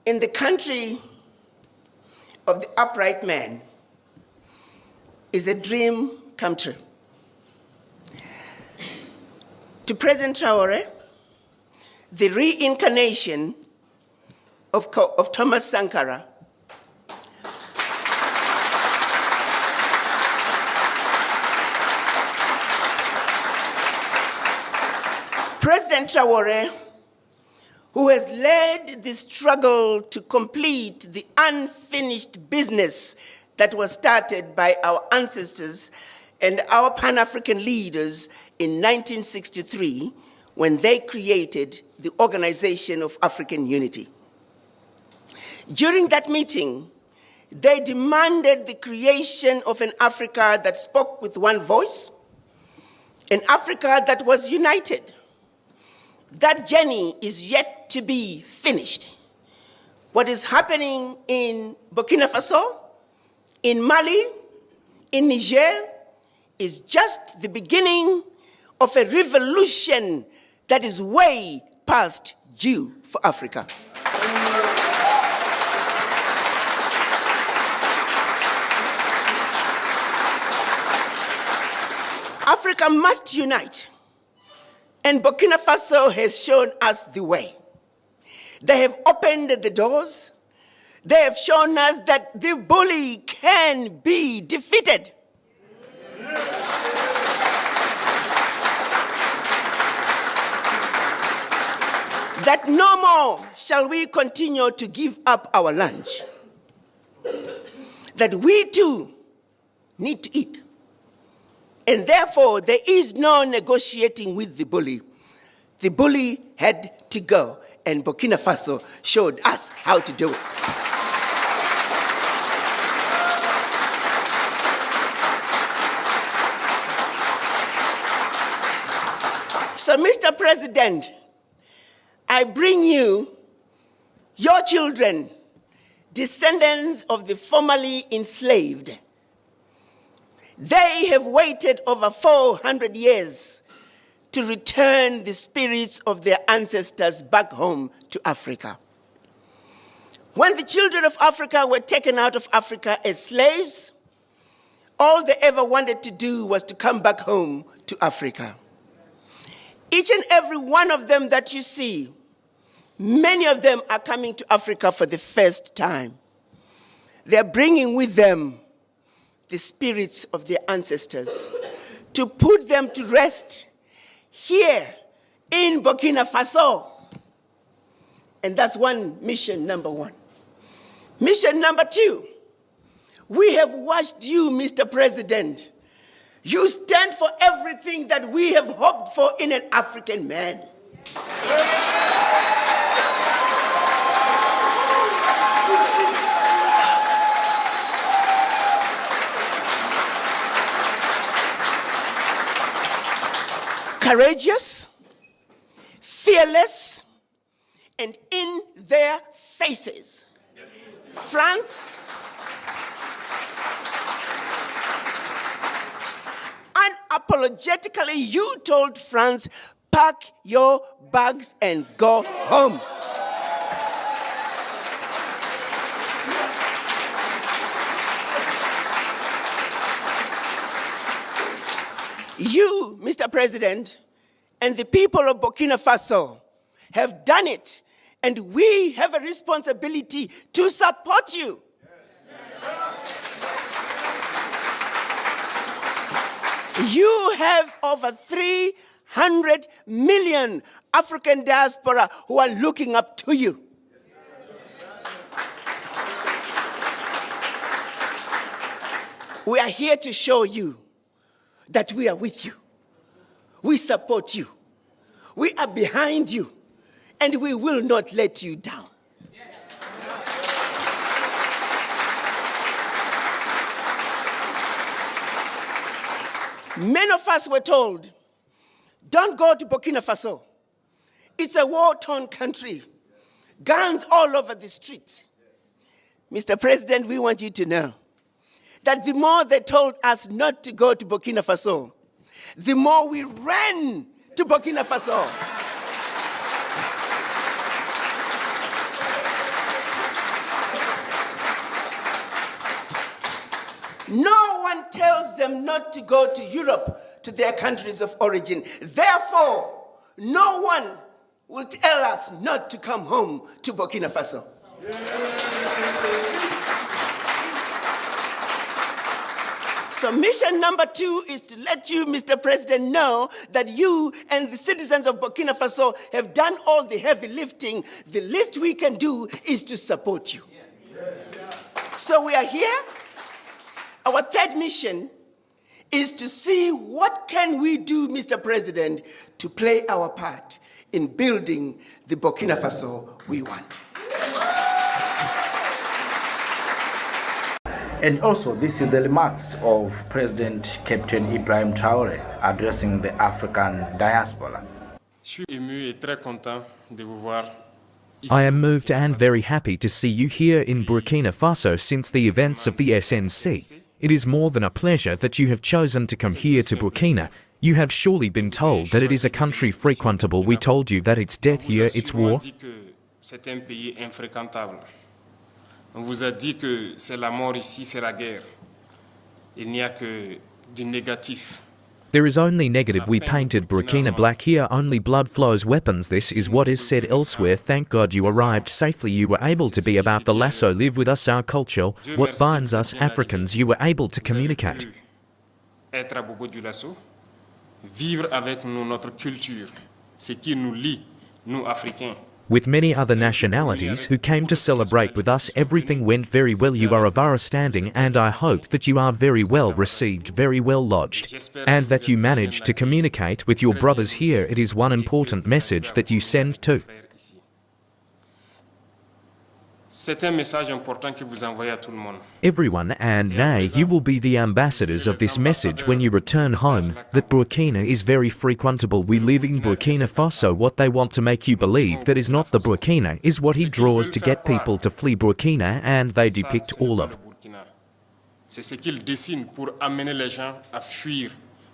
In the country of the upright man is a dream come true. To President Traore, the reincarnation of Thomas Sankara President Traore, who has led the struggle to complete the unfinished business that was started by our ancestors and our Pan-African leaders in 1963 when they created the Organization of African Unity. During that meeting, they demanded the creation of an Africa that spoke with one voice, an Africa that was united. That journey is yet to be finished. What is happening in Burkina Faso, in Mali, in Niger, is just the beginning of a revolution that is way past due for Africa. Africa must unite. And Burkina Faso has shown us the way. They have opened the doors. They have shown us that the bully can be defeated. That no more shall we continue to give up our lunch. That we too need to eat. And therefore, there is no negotiating with the bully. The bully had to go, and Burkina Faso showed us how to do it. So, Mr. President, I bring you your children, descendants of the formerly enslaved. They have waited over 400 years to return the spirits of their ancestors back home to Africa. When the children of Africa were taken out of Africa as slaves, all they ever wanted to do was to come back home to Africa. Each and every one of them that you see, many of them are coming to Africa for the first time. They're bringing with them the spirits of their ancestors, to put them to rest here in Burkina Faso. And that's mission number one. Mission number two, we have watched you, Mr. President. You stand for everything that we have hoped for in an African man. Courageous, fearless, and in their faces. France, unapologetically, you told France, pack your bags and go home. You, Mr. President, and the people of Burkina Faso have done it, and we have a responsibility to support you. You have over 300 million African diaspora who are looking up to you. We are here to show you that we are with you. We support you. We are behind you. And we will not let you down. Many of us were told, don't go to Burkina Faso. It's a war-torn country. Guns all over the street. Mr. President, we want you to know that the more they told us not to go to Burkina Faso, the more we ran to Burkina Faso. No one tells them not to go to Europe, to their countries of origin. Therefore, no one will tell us not to come home to Burkina Faso. So mission number 2 is to let you, Mr. President, know that you and the citizens of Burkina Faso have done all the heavy lifting. The least we can do is to support you. So we are here. Our third mission is to see what can we do, Mr. President, to play our part in building the Burkina Faso we want. And also, this is the remarks of President Captain Ibrahim Traore addressing the African diaspora. I am moved and very happy to see you here in Burkina Faso since the events of the SNC. It is more than a pleasure that you have chosen to come here to Burkina. You have surely been told that it is a country frequentable. We told you that it's death here, it's war. On vous a dit que c'est la mort ici, c'est la guerre. Il n'y a que du négatif. There is only negative. We painted Burkina black here, only blood flows, weapons. This is what is said elsewhere. Thank God you arrived safely. You were able to be about the lasso, live with us, our culture, what binds us Africans. You were able to communicate. Être à propos du lasso, vivre avec nous notre culture, ce qui nous lie, nous Africains. With many other nationalities who came to celebrate with us, everything went very well. You are of our standing, and I hope that you are very well received, very well lodged, and that you managed to communicate with your brothers here. It is one important message that you send too. C'est un message important que vous envoyez à tout le monde. Everyone, and nay, you will be the ambassadors of this message when you return home, that Burkina is very frequentable. We live in Burkina Faso. What they want to make you believe that is not the Burkina is what he draws to get people to flee Burkina, and they depict all of. C'est ce qu'il dessine pour amener les gens à fuir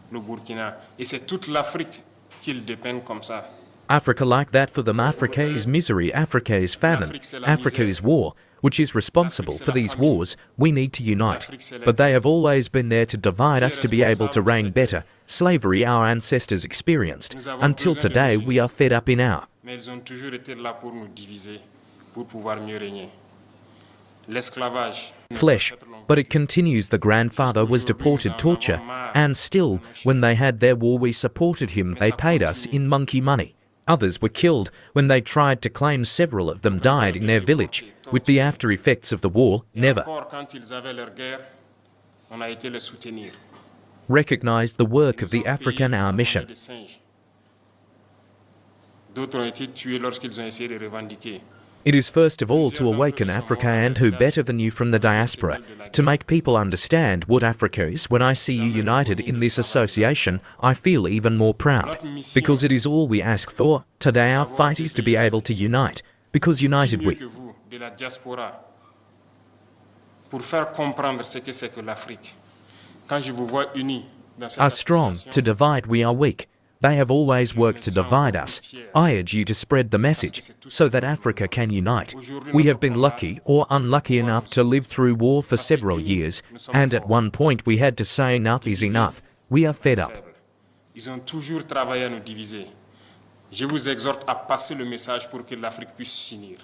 le Burkina. Et c'est toute l'Afrique qu'il dépeint comme ça. Africa like that for them. Africa is misery, Africa is famine, Africa is war, which is responsible for these wars. We need to unite. But they have always been there to divide us to be able to reign better. Slavery our ancestors experienced. Until today we are fed up in our. Mais ils ont toujours été là pour nous diviser, pour pouvoir mieux régner. L'esclavage. Flesh, but it continues. The grandfather was deported, torture, and still, when they had their war we supported him. They paid us in monkey money. Others were killed when they tried to claim. Several of them died in their village. With the after effects of the war, never recognized the work of the African, our mission. It is first of all to awaken Africa, and who better than you from the diaspora, to make people understand what Africa is. When I see you united in this association, I feel even more proud, because it is all we ask for. Today our fight is to be able to unite, because united we are strong. To divide we are weak. They have always worked to divide us. I urge you to spread the message, so that Africa can unite. We have been lucky or unlucky enough to live through war for several years, and at one point we had to say enough is enough. We are fed up. Ils ont toujours travaillé à nous diviser. Je vous exhorte à passer le message pour que l'Afrique puisse s'unir.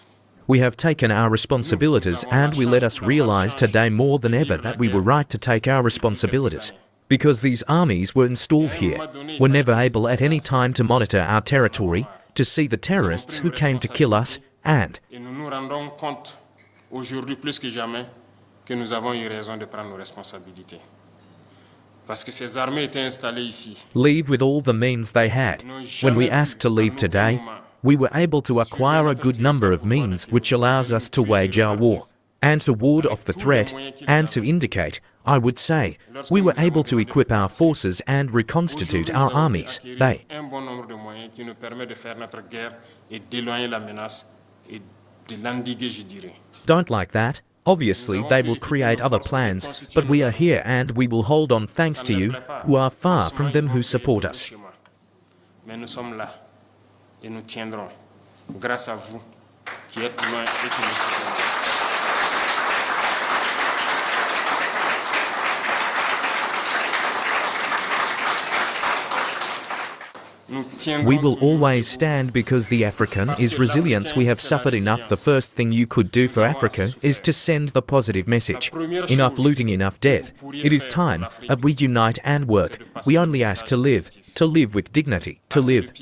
We have taken our responsibilities, and we let us realize today more than ever that we were right to take our responsibilities. Because these armies were installed here, were never able at any time to monitor our territory, to see the terrorists who came to kill us, and nous nous rendons compte aujourd'hui plus que jamais que nous avons eu raison de prendre nos responsabilités. Parce que ces armées étaient installées ici. Leave with all the means they had. When we asked to leave today, we were able to acquire a good number of means which allows us to wage our war, and to ward off the threat, and to indicate, I would say, we were able to equip our forces and reconstitute our armies. They don't like that. Obviously, they will create other plans, but we are here and we will hold on thanks to you, who are far from them who support us. Mais nous sommes là et nous tiendrons grâce à vous qui êtes loin et qui nous soutenez. We will always stand because the African is resilience. We have suffered enough. The first thing you could do for Africa is to send the positive message. Enough looting, enough death. It is time that we unite and work. We only ask to live with dignity, to live.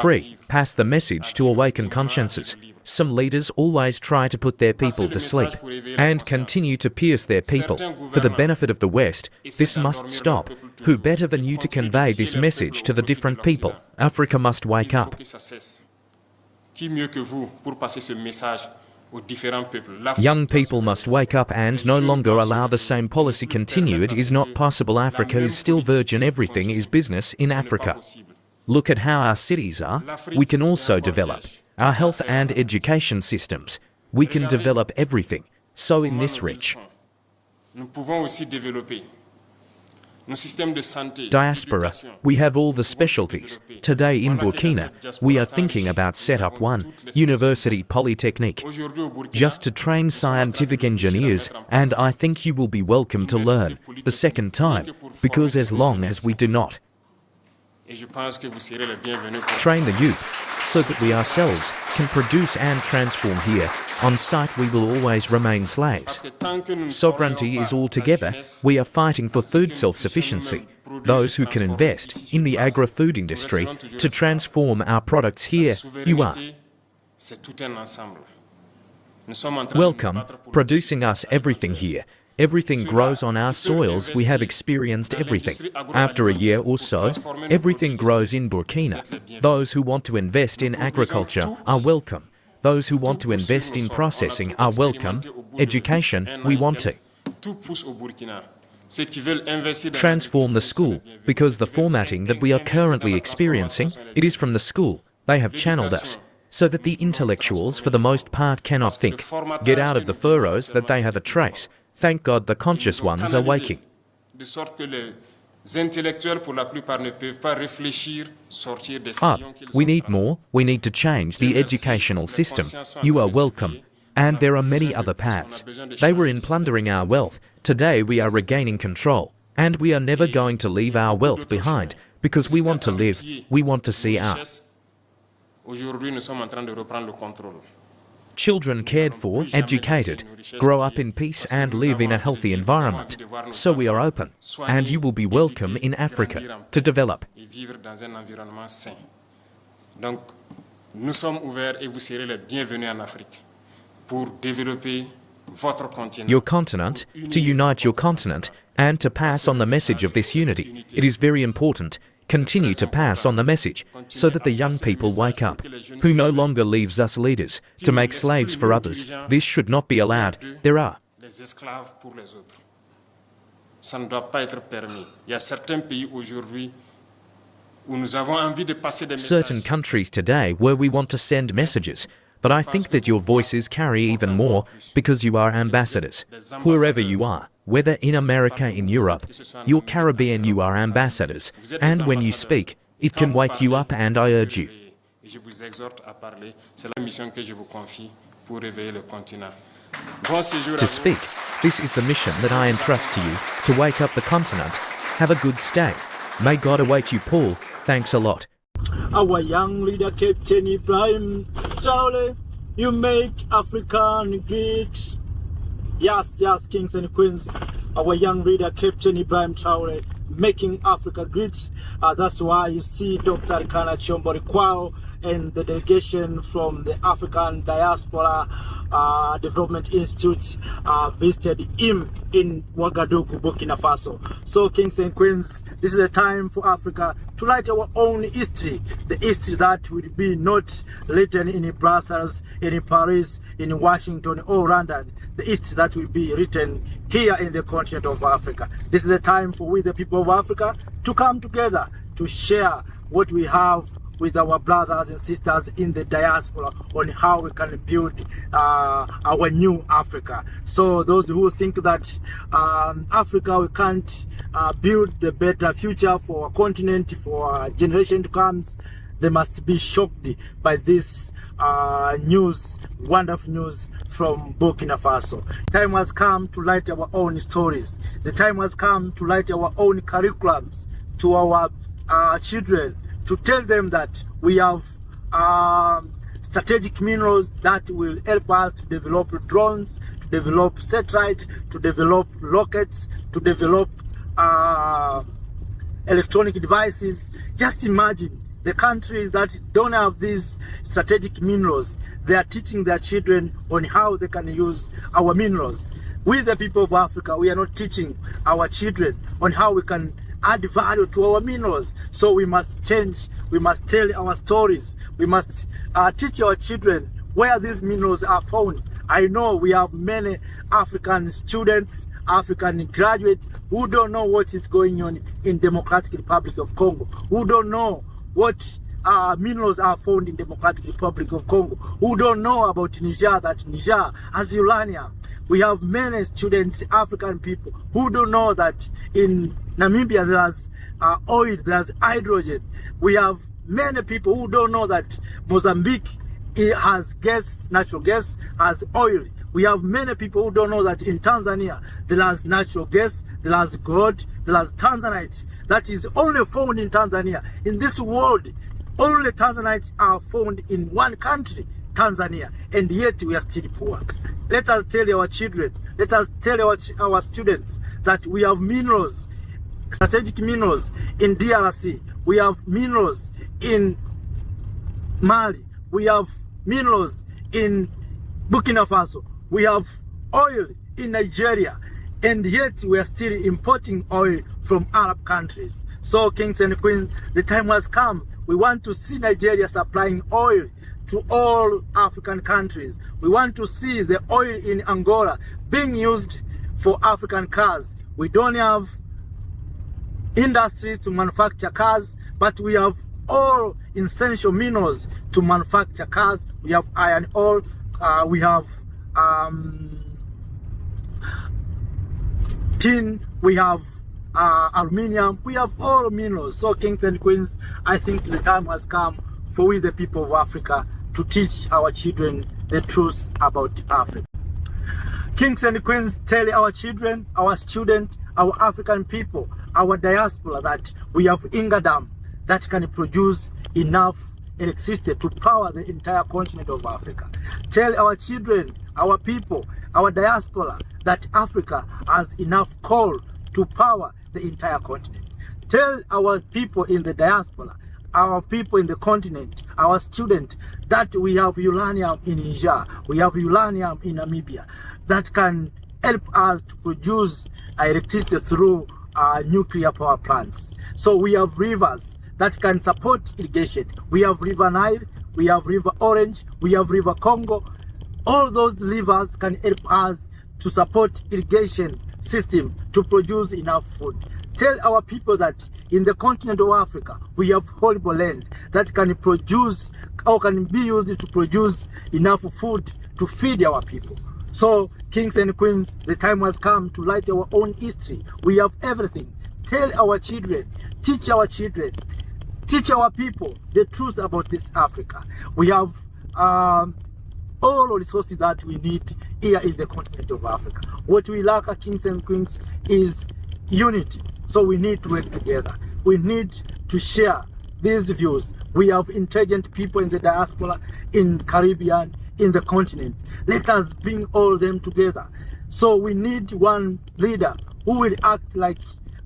Free. Pass the message to awaken consciences. Some leaders always try to put their people to sleep and continue to pierce their people for the benefit of the West. This must stop. Who better than you to convey this message to the different people? Africa must wake up. Young people must wake up and no longer allow the same policy continue. It is not possible. Africa is still virgin. Everything is business in Africa. Look at how our cities are. We can also develop our health and education systems. We can develop everything. So in this rich diaspora, we have all the specialties. Today in Burkina, we are thinking about set up one university polytechnic just to train scientific engineers, and I think you will be welcome to learn the second time, because as long as we do not train the youth so that we ourselves can produce and transform here, on site we will always remain slaves. Sovereignty is all together. We are fighting for food self-sufficiency. Those who can invest in the agri-food industry to transform our products here, you are welcome, producing us everything here. Everything grows on our soils. We have experienced everything. After a year or so, everything grows in Burkina. Those who want to invest in agriculture are welcome. Those who want to invest in processing are welcome. Education, we want to transform the school, because the formatting that we are currently experiencing, it is from the school. They have channeled us so that the intellectuals for the most part cannot think, get out of the furrows that they have a trace. Thank God the conscious ones are waking. Up. We need more. We need to change the educational system. You are welcome. And there are many other paths. They were in plundering our wealth. Today we are regaining control. And we are never going to leave our wealth behind, because we want to live. We want to see our children cared for, educated, grow up in peace and live in a healthy environment. So we are open, and you will be welcome in Africa to develop. Your continent, to unite your continent, and to pass on the message of this unity. It is very important. Continue to pass on the message so that the young people wake up, who no longer leaves us leaders to make slaves for others. This should not be allowed. There are certain countries today where we want to send messages, but I think that your voices carry even more because you are ambassadors. Wherever you are, whether in America, in Europe, your Caribbean, you are ambassadors. And when you speak, it can wake you up, and I urge you to speak. This is the mission that I entrust to you, to wake up the continent. Have a good stay. May God await you, Paul. Thanks a lot. Our young leader, Captain Ibrahim Traore, you make African great. Yes, kings and queens. Our young leader, Captain Ibrahim Traore, making Africa great. That's why you see Dr. Arikana Kwao and the delegation from the African Diaspora Development Institute visited him in Ouagadougou, Burkina Faso. So, kings and queens, this is a time for Africa to write our own history, the history that will be not written in Brussels, in Paris, in Washington or London, the history that will be written here in the continent of Africa. This is a time for we, the people of Africa, to come together to share what we have with our brothers and sisters in the diaspora on how we can build our new Africa. So those who think that Africa, we can't build the better future for our continent, for our generation to come, they must be shocked by this news, wonderful news from Burkina Faso. Time has come to write our own stories. The time has come to write our own curriculums to our children, to tell them that we have strategic minerals that will help us to develop drones, to develop satellite, to develop rockets, to develop electronic devices. Just imagine the countries that don't have these strategic minerals, they are teaching their children on how they can use our minerals. We, the people of Africa, we are not teaching our children on how we can add value to our minerals. So we must change, we must tell our stories, we must teach our children where these minerals are found. I know we have many African students, African graduates who don't know what is going on in Democratic Republic of Congo, who don't know what minerals are found in Democratic Republic of Congo, who don't know about Niger, that Niger has uranium. We have many students, African people, who don't know that in Namibia there's oil, there's hydrogen. We have many people who don't know that Mozambique has gas, natural gas, has oil. We have many people who don't know that in Tanzania there is natural gas, there is gold, there is tanzanite. That is only found in Tanzania. In this world, only tanzanites are found in one country, Tanzania, and yet we are still poor. Let us tell our children, let us tell our students that we have minerals, strategic minerals in DRC, we have minerals in Mali, we have minerals in Burkina Faso, we have oil in Nigeria, and yet we are still importing oil from Arab countries. So, kings and queens, the time has come. We want to see Nigeria supplying oil to all African countries. We want to see the oil in Angola being used for African cars. We don't have industry to manufacture cars, but we have all essential minerals to manufacture cars. We have iron ore, we have tin, we have aluminium, we have all minerals. So, kings and queens, I think the time has come for we, the people of Africa, to teach our children the truth about Africa. Kings and queens, tell our children, our students, our African people, our diaspora, that we have Inga Dam that can produce enough electricity to power the entire continent of Africa. Tell our children, our people, our diaspora, that Africa has enough coal to power the entire continent. Tell our people in the diaspora, our people in the continent, our students, that we have uranium in Niger, we have uranium in Namibia, that can help us to produce electricity through nuclear power plants. So we have rivers that can support irrigation. We have River Nile, we have River Orange, we have River Congo. All those rivers can help us to support irrigation system to produce enough food. Tell our people that in the continent of Africa, we have horrible land that can produce or can be used to produce enough food to feed our people. So, kings and queens, the time has come to write our own history. We have everything. Tell our children, teach our children, teach our people the truth about this Africa. We have all resources that we need here in the continent of Africa. What we lack, kings and queens, is unity. So we need to work together. We need to share these views. We have intelligent people in the diaspora, in Caribbean, in the continent. Let us bring all them together. So we need one leader who will act like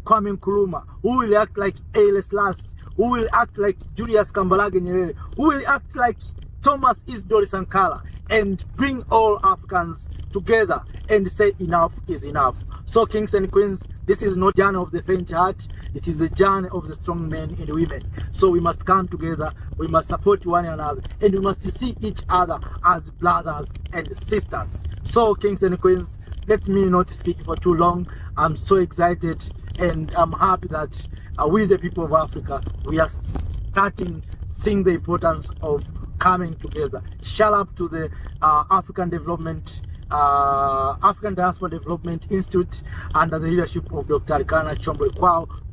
Kwame Nkrumah, who will act like Haile Selassie, who will act like Julius Kambarage Nyerere, who will act like Thomas Isidore Sankara, and bring all Africans together and say enough is enough. So, kings and queens, this is not journey of the faint heart, it is the journey of the strong men and women. So we must come together, we must support one another, and we must see each other as brothers and sisters. So, kings and queens, let me not speak for too long. I'm so excited and I'm happy that we, the people of Africa, we are starting seeing the importance of coming together. Shout out to the African Development African Diaspora Development Institute under the leadership of Dr. Arikana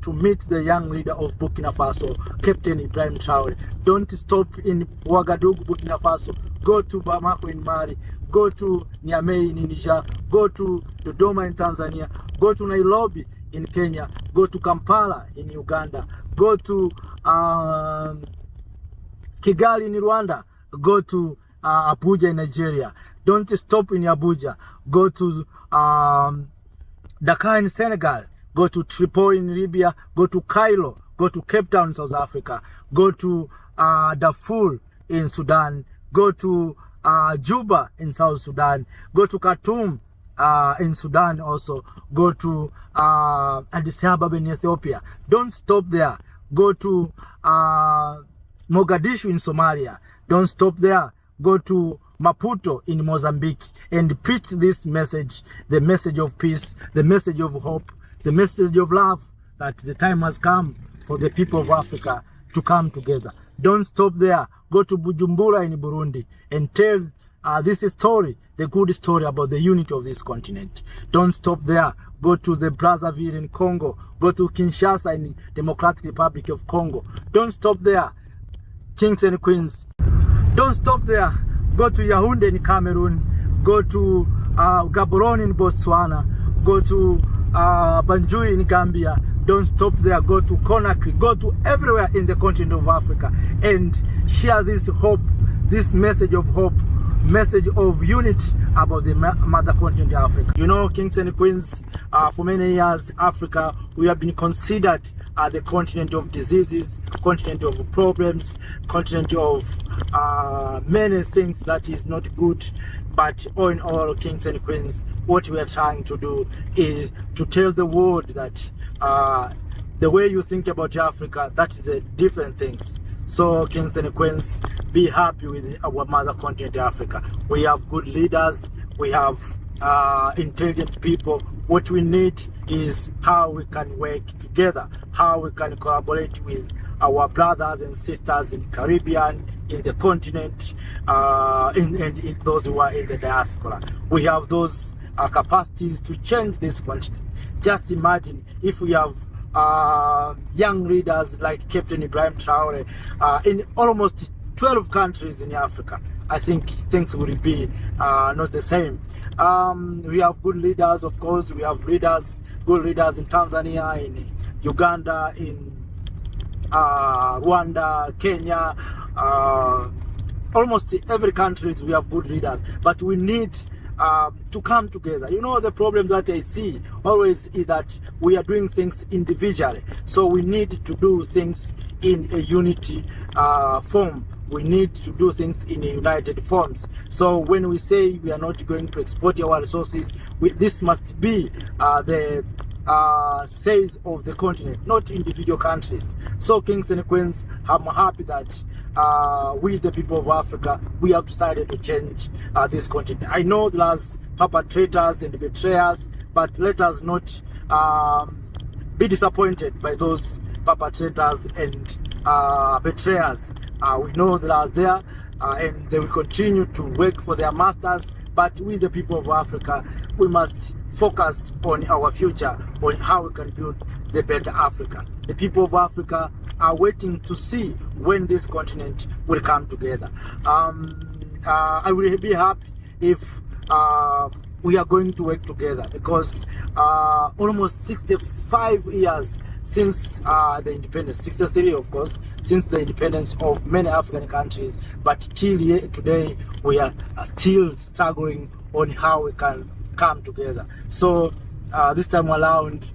to meet the young leader of Burkina Faso, Captain Ibrahim Traore. Don't stop in Ouagadougou, Burkina Faso. Go to Bamako in Mali. Go to Niamey in Niger. Go to Dodoma in Tanzania. Go to Nairobi in Kenya. Go to Kampala in Uganda. Go to Kigali in Rwanda. Go to Abuja in Nigeria. Don't stop in Abuja. Go to Dakar in Senegal. Go to Tripoli in Libya. Go to Cairo. Go to Cape Town in South Africa. Go to Darfur in Sudan. Go to Juba in South Sudan. Go to Khartoum in Sudan also. Go to Addis Ababa in Ethiopia. Don't stop there. Go to Mogadishu in Somalia. Don't stop there. Go to Maputo in Mozambique and preach this message, the message of peace, the message of hope, the message of love, that the time has come for the people of Africa to come together. Don't stop there. Go to Bujumbura in Burundi and tell this story, the good story about the unity of this continent. Don't stop there. Go to the Brazzaville in Congo. Go to Kinshasa in Democratic Republic of Congo. Don't stop there, kings and queens. Don't stop there. Go to Yaoundé in Cameroon. Go to Gaborone in Botswana. Go to Banjul in Gambia. Don't stop there. Go to Conakry. Go to everywhere in the continent of Africa and share this hope, this message of hope, message of unity about the mother continent of Africa. You know, kings and queens, for many years, Africa, we have been considered the continent of diseases, continent of problems, continent of many things that is not good. But all in all, kings and queens, what we are trying to do is to tell the world that the way you think about Africa, that is a different things. So, kings and queens, be happy with our mother continent, Africa. We have good leaders. We have intelligent people. What we need is how we can work together, how we can collaborate with our brothers and sisters in the Caribbean, in the continent, in those who are in the diaspora. We have those capacities to change this continent. Just imagine if we have young leaders like Captain Ibrahim Traore in almost 12 countries in Africa. I think things will be not the same. We have good leaders, of course. We have good leaders in Tanzania, in Uganda, in Rwanda, Kenya, almost every country we have good leaders. But we need to come together. You know, the problem that I see always is that we are doing things individually. So we need to do things in a unity form. We need to do things in a united forms. So when we say we are not going to export our resources, this must be the says of the continent, not individual countries. So, kings and queens, I'm happy that we, the people of Africa, we have decided to change this continent. I know there's perpetrators and betrayers, but let us not be disappointed by those perpetrators and betrayers. We know they are there and they will continue to work for their masters, but we, the people of Africa, we must focus on our future, on how we can build the better Africa. The people of Africa are waiting to see when this continent will come together. I will be happy if we are going to work together, because almost 65 years since the independence, 63 of course, since the independence of many African countries, but till today we are still struggling on how we can come together. So this time around,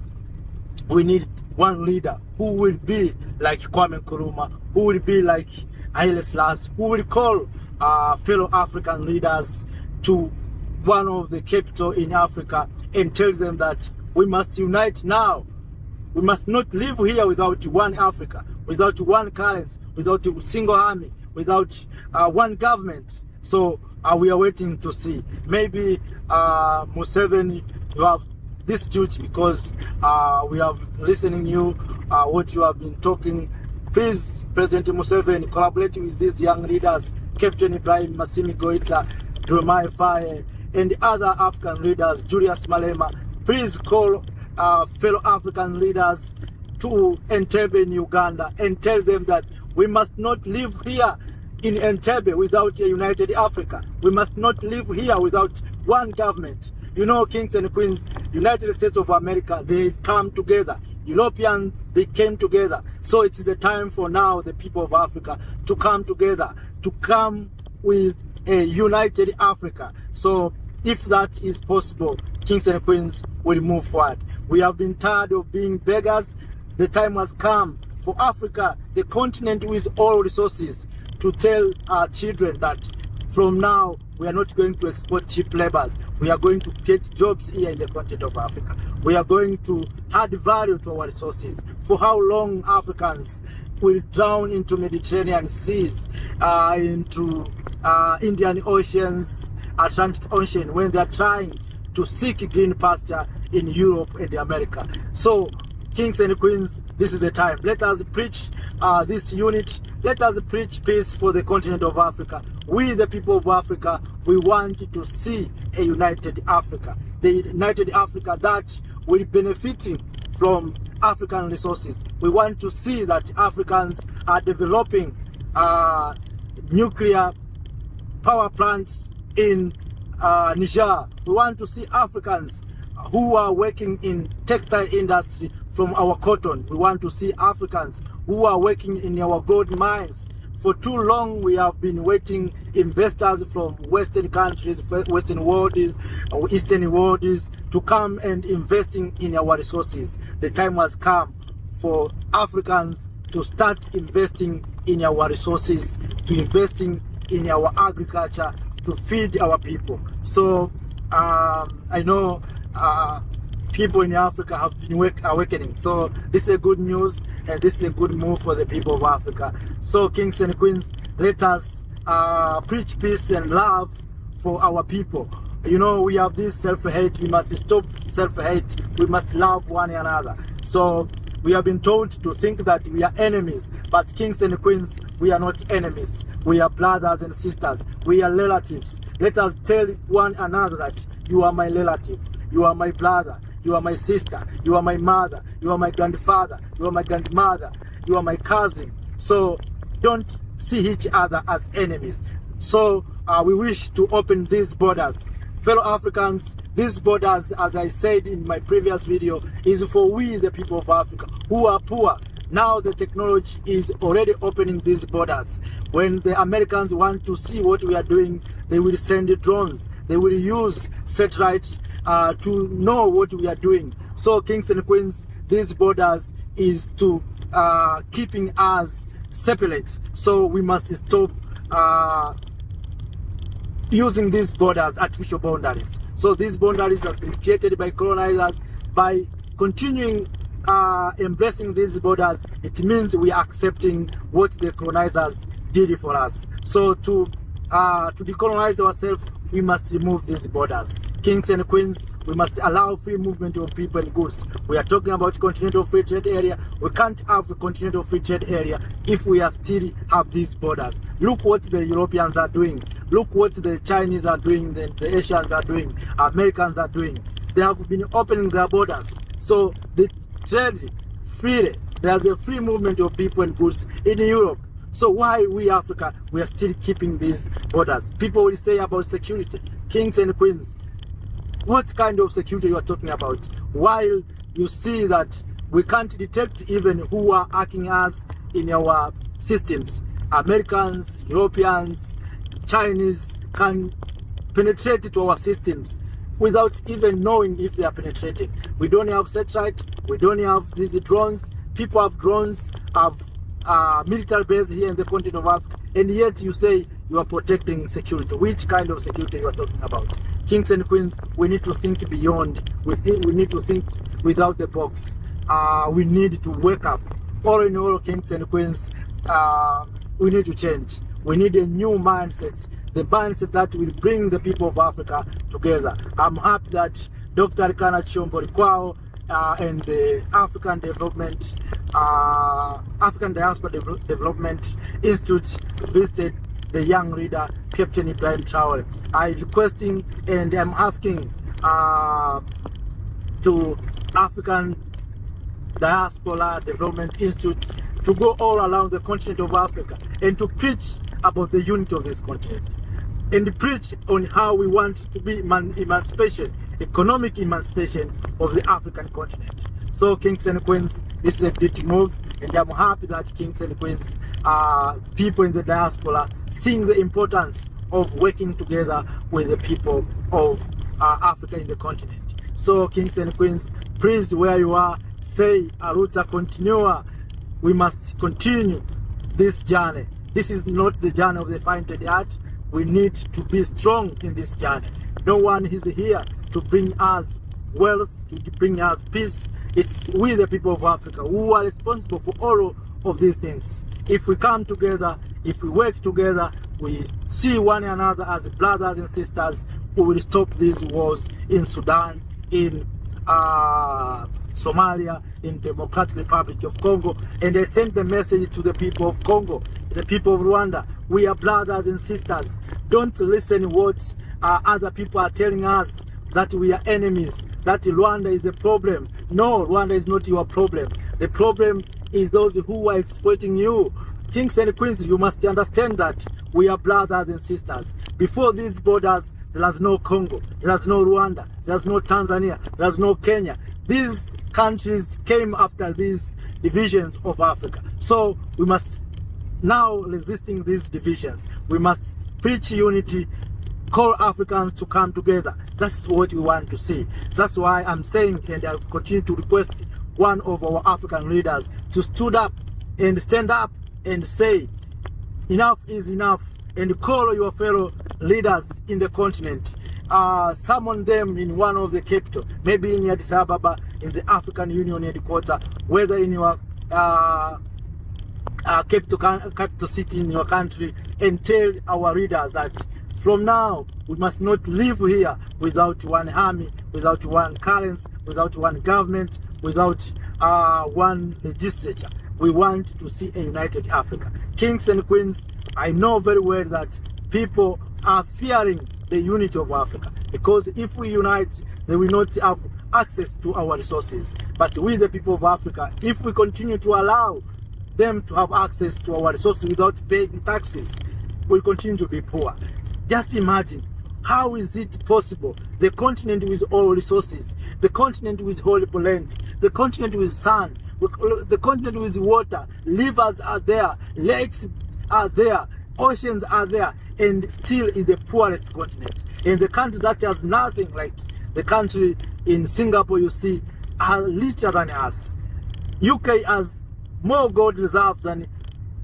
we need one leader who will be like Kwame Nkrumah, who will be like Haile Selassie, who will call fellow African leaders to one of the capital in Africa and tell them that we must unite now. We must not live here without one Africa, without one currency, without a single army, without one government. So we are waiting to see. Maybe Museveni, you have this duty, because we have listening you, what you have been talking. Please, President Museveni, collaborate with these young leaders, Captain Ibrahim Massimi Goita, Diomaye Faye, and other African leaders, Julius Malema, please call fellow African leaders to Entebbe in Uganda and tell them that we must not live here in Entebbe without a united Africa. We must not live here without one government. You know, kings and queens, United States of America, they've come together. Europeans, they came together. So it's the time for now the people of Africa to come together, to come with a united Africa. So if that is possible, kings and queens will move forward. We have been tired of being beggars. The time has come for Africa, the continent with all resources, to tell our children that from now we are not going to export cheap laborers. We are going to create jobs here in the continent of Africa. We are going to add value to our resources. For how long Africans will drown into Mediterranean seas, into Indian Oceans, Atlantic Ocean, when they are trying to seek green pasture in Europe and America. So, kings and queens, this is the time. Let us preach this unity. Let us preach peace for the continent of Africa. We, the people of Africa, we want to see a united Africa. The united Africa that will be benefiting from African resources. We want to see that Africans are developing nuclear power plants in Niger. We want to see Africans who are working in textile industry from our cotton. We want to see Africans who are working in our gold mines. For too long we have been waiting investors from Western countries, Western world, Eastern world, to come and investing in our resources. The time has come for Africans to start investing in our resources, to investing in our agriculture, to feed our people. So I know people in Africa have been awakening. So this is a good news, and this is a good move for the people of Africa. So kings and queens, let us preach peace and love for our people. You know, we have this self-hate. We must stop self-hate. We must love one another. So we have been told to think that we are enemies, but kings and queens, we are not enemies. We are brothers and sisters. We are relatives. Let us tell one another that you are my relative, you are my brother, you are my sister, you are my mother, you are my grandfather, you are my grandmother, you are my cousin. So don't see each other as enemies. So we wish to open these borders. Fellow Africans, these borders, as I said in my previous video, is for we, the people of Africa, who are poor. Now the technology is already opening these borders. When the Americans want to see what we are doing, they will send drones. They will use satellites to know what we are doing. So kings and queens, these borders is to keeping us separate. So we must stop using these borders, artificial boundaries. So these boundaries have been created by colonizers. By continuing embracing these borders, it means we are accepting what the colonizers did for us. So to decolonize ourselves, we must remove these borders. Kings and queens, we must allow free movement of people and goods. We are talking about continental free trade area. We can't have a continental free trade area if we are still have these borders. Look what the Europeans are doing. Look what the Chinese are doing, the Asians are doing, Americans are doing. They have been opening their borders. So they trade freely. There's a free movement of people and goods in Europe. So why we Africa, we are still keeping these borders? People will say about security. Kings and queens, what kind of security you are talking about? While you see that we can't detect even who are hacking us in our systems. Americans, Europeans, Chinese can penetrate to our systems without even knowing if they are penetrating. We don't have satellite, we don't have these drones. People have drones, have military base here in the continent of Africa, and yet you say you are protecting security. Which kind of security you are talking about? Kings and queens, we need to think beyond. We need to think without the box. We need to wake up. All in all, kings and queens, we need to change. We need a new mindset, the mindset that will bring the people of Africa together. I'm happy that Dr. Arikana and the African Diaspora Development Institute visited the young leader, Captain Ibrahim Traore. I'm requesting and I'm asking to African Diaspora Development Institute to go all around the continent of Africa and to preach about the unity of this continent and preach on how we want to be emancipation, economic emancipation of the African continent. So kings and queens, this is a great move, and I'm happy that kings and queens, people in the diaspora, seeing the importance of working together with the people of Africa in the continent. So kings and queens, please, where you are, say Aruta continua. We must continue this journey. This is not the journey of the fainted heart. We need to be strong in this journey. No one is here to bring us wealth, to bring us peace. It's we, the people of Africa, who are responsible for all of these things. If we come together, if we work together, we see one another as brothers and sisters, we will stop these wars in Sudan, in Somalia, in Democratic Republic of Congo. And I send the message to the people of Congo, the people of Rwanda. We are brothers and sisters. Don't listen what other people are telling us, that we are enemies, that Rwanda is a problem. No, Rwanda is not your problem. The problem is those who are exploiting you. Kings and queens, you must understand that we are brothers and sisters. Before these borders, there was no Congo, there was no Rwanda, there was no Tanzania, there was no Kenya. These countries came after these divisions of Africa. So we must now resisting these divisions. We must preach unity, call Africans to come together. That's what we want to see. That's why I'm saying, and I continue to request one of our African leaders to stand up and say, enough is enough, and call your fellow leaders in the continent. Summon them in one of the capital, maybe in Addis Ababa, in the African Union headquarters, whether in your capital city in your country, and tell our leaders that from now we must not live here without one army, without one currency, without one government, without one legislature. We want to see a united Africa. Kings and queens, I know very well that people are fearing the unity of Africa, because if we unite, they will not have access to our resources. But we, the people of Africa, if we continue to allow them to have access to our resources without paying taxes, we'll continue to be poor. Just imagine, how is it possible? The continent with all resources, the continent with horrible land, the continent with sun, the continent with water, rivers are there, lakes are there, oceans are there, and still is the poorest continent. And the country that has nothing, like the country in Singapore, you see, are richer than us. UK has more gold reserve than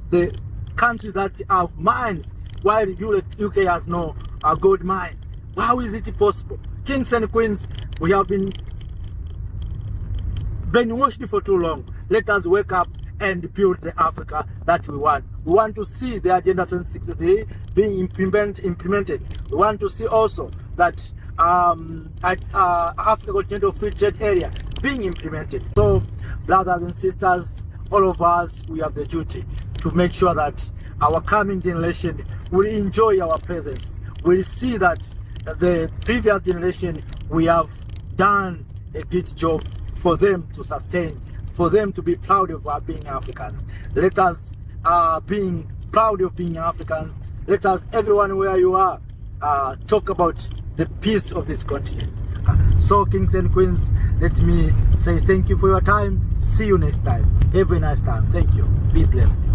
the countries that have mines, while UK has no gold mine. How is it possible? Kings and queens, we have been brainwashed for too long. Let us wake up and build the Africa that we want. We want to see the Agenda 2063 being implemented. We want to see also that Africa Continental Free Trade Area being implemented. So, brothers and sisters, all of us, we have the duty to make sure that our coming generation will enjoy our presence. We'll see that the previous generation, we have done a great job for them to sustain, for them to be proud of our being Africans. Let us being proud of being Africans. Let us, everyone where you are, talk about the peace of this continent. So kings and queens, let me say thank you for your time. See you next time. Have a nice time. Thank you. Be blessed.